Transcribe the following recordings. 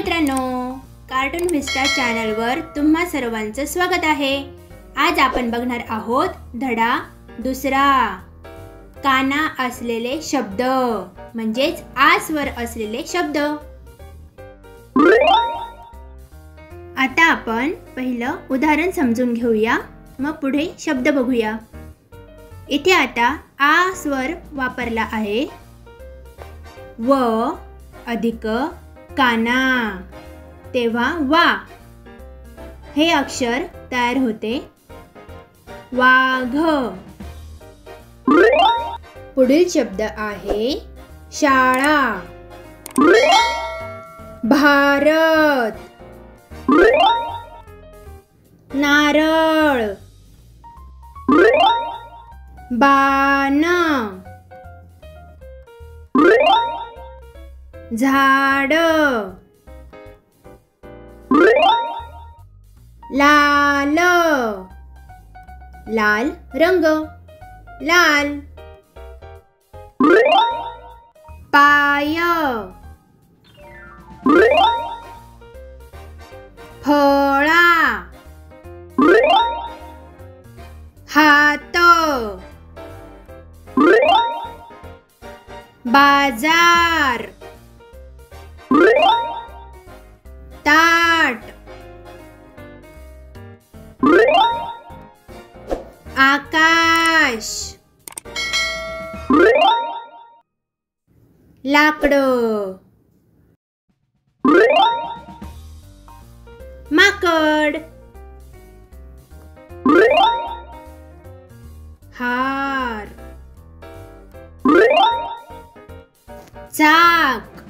मित्रांनो, cartoon vista चॅनलवर तुम्हा सर्वांचं स्वागत आहे। आज आपण बघणार आहोत धडा दुसरा, काना असलेले शब्द म्हणजेच आ स्वर असलेले शब्द। आता आपण पहिलं उदाहरण समजून घेऊया, मग पुढे शब्द बघूया। इथे आता आ स्वर वापरला आहे। व अधिक काना तेव्हा वा हे अक्षर तयार होते वाघ। पुढील शब्द आहे शाळा, भारत, नारळ, बाण, झाड, लाल, लाल रंग, लाल, पाय, फळा, हात, बाजार, ताट, आकाश, लाकडं, माकड, हार, चाक,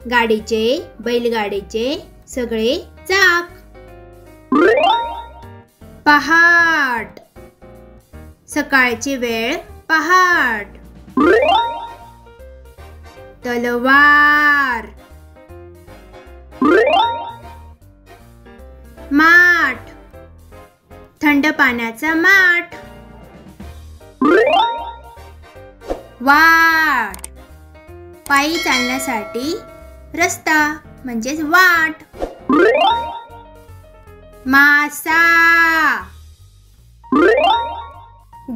गाडीचे बैलगाडीचे सगळे चाक, पहाट, सकाळची वेळ पहाट, तलवार, माठ, थंड पाण्याचा माठ, वाट, पायी चालण्यासाठी रस्ता म्हणजेच वाट, मासा,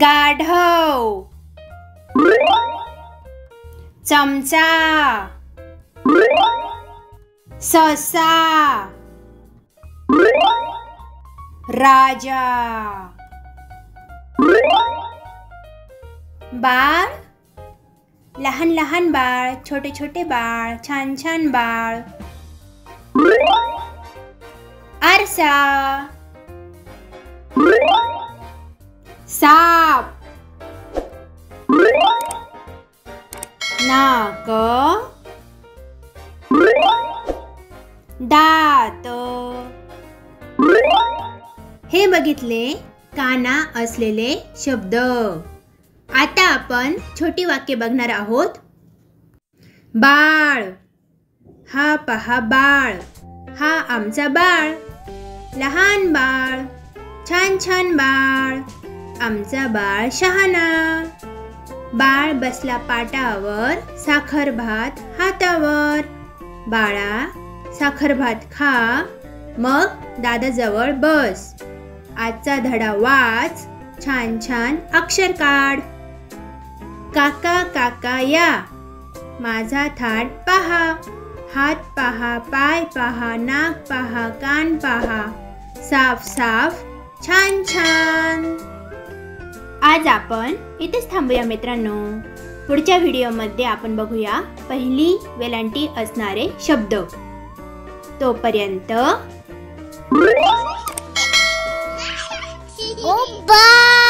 गाढव, चमचा, ससा, राजा, बाळ, लहान लहान बाळ, छोटे छोटे बाळ, छान छान बाळ, आरसा, साप, नाक, दात। हे बघितले काना असलेले शब्द। आता आपण छोटी वाक्य बघणार आहोत। बाळ, हा पहा बाळ, हा आमचा बाळ, लहान बाळ, छान छान बाळ, आमचा बाळ शहाणा, बाळ बसला पाटावर, साखर भात हातावर, बाळा साखर भात खा, मग दादाजवळ बस, आजचा धडा वाच, छान छान अक्षर काढ, काका काका या, माझा थाट पहा, हात पहा, पाय पहा, नाक पहा, कान पहा, साफ साफ छान छान। आज आपण इथेच थांबूया मित्रांनो। पुढच्या व्हिडिओमध्ये आपण बघूया पहिली वेलांटी असणारे शब्द। तोपर्यंत Goodbye.